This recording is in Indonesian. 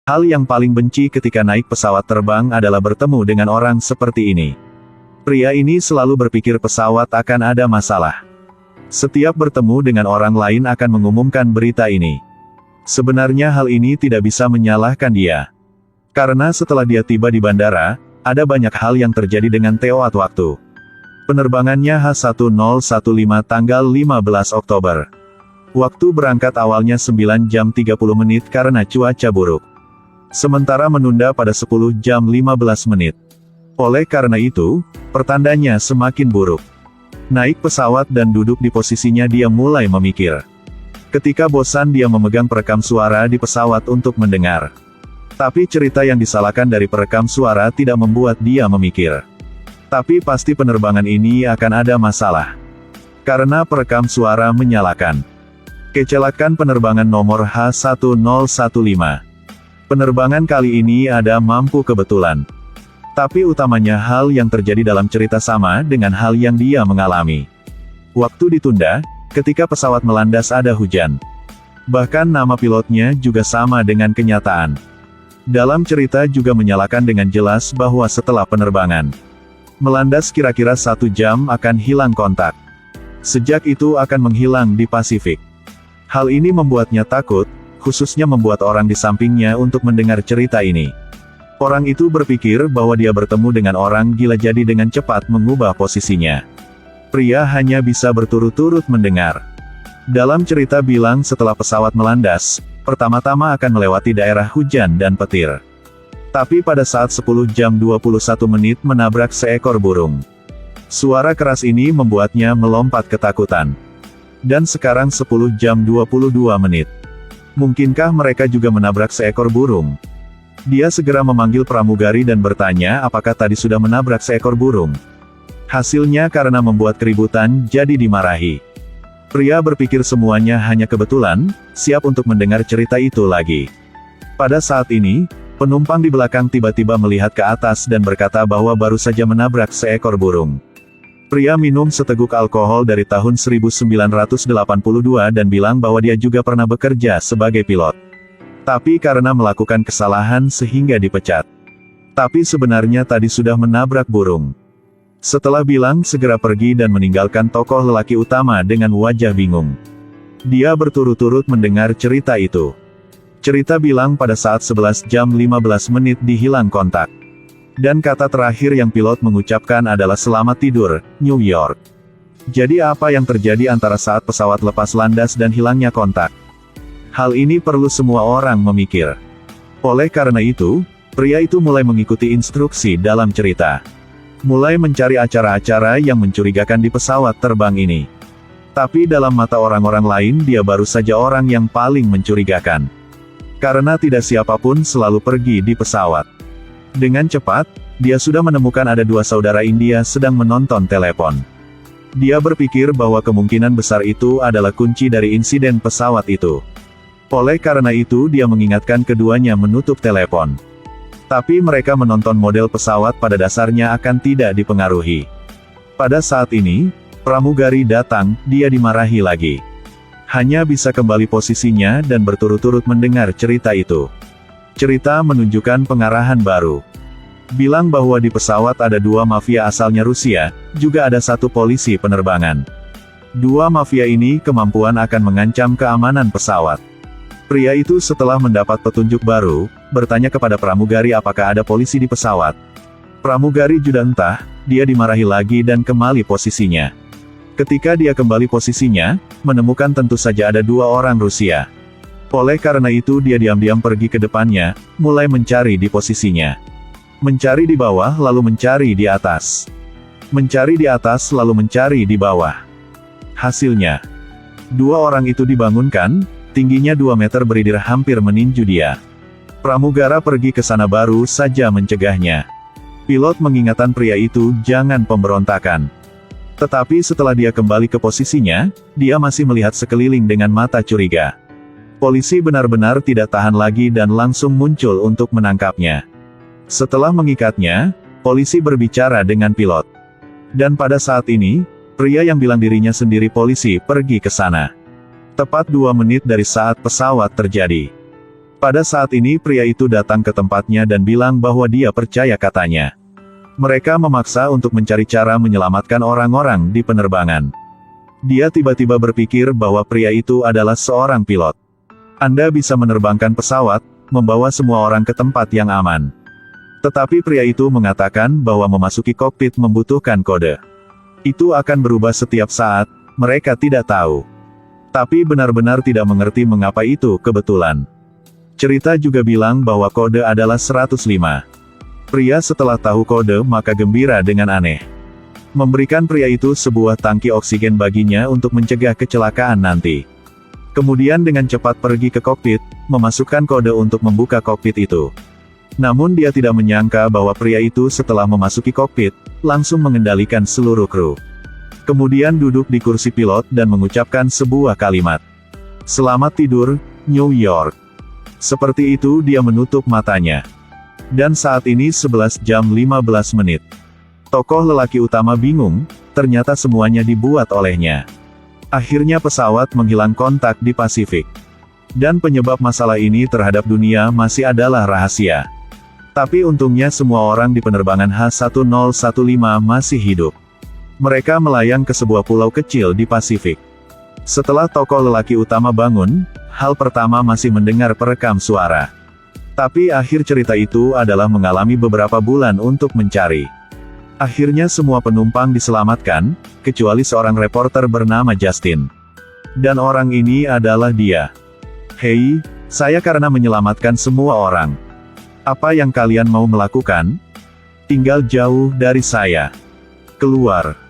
Hal yang paling benci ketika naik pesawat terbang adalah bertemu dengan orang seperti ini. Pria ini selalu berpikir pesawat akan ada masalah. Setiap bertemu dengan orang lain akan mengumumkan berita ini. Sebenarnya hal ini tidak bisa menyalahkan dia. Karena setelah dia tiba di bandara, ada banyak hal yang terjadi dengan teot waktu. Penerbangannya H1015 tanggal 15 Oktober. Waktu berangkat awalnya 9 jam 30 menit karena cuaca buruk. Sementara menunda pada 10 jam 15 menit. Oleh karena itu, pertandanya semakin buruk. Naik pesawat dan duduk di posisinya dia mulai memikir. Ketika bosan dia memegang perekam suara di pesawat untuk mendengar. Tapi cerita yang disalahkan dari perekam suara tidak membuat dia memikir. Tapi pasti penerbangan ini akan ada masalah. Karena perekam suara menyalakan. Kecelakaan penerbangan nomor H1015. Penerbangan kali ini ada mampu kebetulan. Tapi utamanya hal yang terjadi dalam cerita sama dengan hal yang dia mengalami. Waktu ditunda, ketika pesawat melandas ada hujan. Bahkan nama pilotnya juga sama dengan kenyataan. Dalam cerita juga menyalakan dengan jelas bahwa setelah penerbangan melandas kira-kira 1 jam akan hilang kontak. Sejak itu akan menghilang di Pasifik. Hal ini membuatnya takut, khususnya membuat orang di sampingnya untuk mendengar cerita ini. Orang itu berpikir bahwa dia bertemu dengan orang gila jadi dengan cepat mengubah posisinya. Pria hanya bisa berturut-turut mendengar. Dalam cerita bilang setelah pesawat melandas, pertama-tama akan melewati daerah hujan dan petir. Tapi pada saat 10 jam 21 menit menabrak seekor burung. Suara keras ini membuatnya melompat ketakutan. Dan sekarang 10 jam 22 menit. Mungkinkah mereka juga menabrak seekor burung? Dia segera memanggil pramugari dan bertanya apakah tadi sudah menabrak seekor burung. Hasilnya karena membuat keributan, jadi dimarahi. Pria berpikir semuanya hanya kebetulan, siap untuk mendengar cerita itu lagi. Pada saat ini, penumpang di belakang tiba-tiba melihat ke atas dan berkata bahwa baru saja menabrak seekor burung. Pria minum seteguk alkohol dari tahun 1982 dan bilang bahwa dia juga pernah bekerja sebagai pilot. Tapi karena melakukan kesalahan sehingga dipecat. Tapi sebenarnya tadi sudah menabrak burung. Setelah bilang segera pergi dan meninggalkan tokoh lelaki utama dengan wajah bingung. Dia berturut-turut mendengar cerita itu. Cerita bilang pada saat 11 jam 15 menit dihilang kontak. Dan kata terakhir yang pilot mengucapkan adalah selamat tidur, New York. Jadi apa yang terjadi antara saat pesawat lepas landas dan hilangnya kontak? Hal ini perlu semua orang memikir. Oleh karena itu, pria itu mulai mengikuti instruksi dalam cerita. Mulai mencari acara-acara yang mencurigakan di pesawat terbang ini. Tapi dalam mata orang-orang lain dia baru saja orang yang paling mencurigakan. Karena tidak siapapun selalu pergi di pesawat. Dengan cepat, dia sudah menemukan ada 2 saudara India sedang menonton telepon. Dia berpikir bahwa kemungkinan besar itu adalah kunci dari insiden pesawat itu. Oleh karena itu dia mengingatkan keduanya menutup telepon. Tapi mereka menonton model pesawat pada dasarnya akan tidak dipengaruhi. Pada saat ini, pramugari datang, dia dimarahi lagi. Hanya bisa kembali posisinya dan berturut-turut mendengar cerita itu. Cerita menunjukkan pengarahan baru. Bilang bahwa di pesawat ada 2 mafia asalnya Rusia, juga ada 1 polisi penerbangan. 2 mafia ini kemampuan akan mengancam keamanan pesawat. Pria itu setelah mendapat petunjuk baru, bertanya kepada pramugari apakah ada polisi di pesawat. Pramugari juga entah, dia dimarahi lagi dan kembali posisinya. Ketika dia kembali posisinya, menemukan tentu saja ada 2 orang Rusia. Oleh karena itu dia diam-diam pergi ke depannya, mulai mencari di posisinya. Mencari di bawah lalu mencari di atas. Mencari di atas lalu mencari di bawah. Hasilnya, 2 orang itu dibangunkan, tingginya 2 meter berdiri hampir meninju dia. Pramugara pergi ke sana baru saja mencegahnya. Pilot mengingatkan pria itu jangan pemberontakan. Tetapi setelah dia kembali ke posisinya, dia masih melihat sekeliling dengan mata curiga. Polisi benar-benar tidak tahan lagi dan langsung muncul untuk menangkapnya. Setelah mengikatnya, polisi berbicara dengan pilot. Dan pada saat ini, pria yang bilang dirinya sendiri polisi pergi ke sana. Tepat 2 menit dari saat pesawat terjadi. Pada saat ini pria itu datang ke tempatnya dan bilang bahwa dia percaya katanya. Mereka memaksa untuk mencari cara menyelamatkan orang-orang di penerbangan. Dia tiba-tiba berpikir bahwa pria itu adalah seorang pilot. Anda bisa menerbangkan pesawat, membawa semua orang ke tempat yang aman. Tetapi pria itu mengatakan bahwa memasuki kokpit membutuhkan kode. Itu akan berubah setiap saat, mereka tidak tahu. Tapi benar-benar tidak mengerti mengapa itu kebetulan. Cerita juga bilang bahwa kode adalah 105. Pria setelah tahu kode maka gembira dengan aneh. Memberikan pria itu sebuah tangki oksigen baginya untuk mencegah kecelakaan nanti. Kemudian dengan cepat pergi ke kokpit, memasukkan kode untuk membuka kokpit itu. Namun dia tidak menyangka bahwa pria itu setelah memasuki kokpit, langsung mengendalikan seluruh kru. Kemudian duduk di kursi pilot dan mengucapkan sebuah kalimat. Selamat tidur, New York. Seperti itu dia menutup matanya. Dan saat ini 11 jam 15 menit. Tokoh lelaki utama bingung, ternyata semuanya dibuat olehnya. Akhirnya pesawat menghilang kontak di Pasifik. Dan penyebab masalah ini terhadap dunia masih adalah rahasia. Tapi untungnya semua orang di penerbangan H1015 masih hidup. Mereka melayang ke sebuah pulau kecil di Pasifik. Setelah tokoh lelaki utama bangun, hal pertama masih mendengar perekam suara. Tapi akhir cerita itu adalah mengalami beberapa bulan untuk mencari. Akhirnya semua penumpang diselamatkan, kecuali seorang reporter bernama Justin. Dan orang ini adalah dia. Hei, saya karena menyelamatkan semua orang. Apa yang kalian mau melakukan? Tinggal jauh dari saya. Keluar.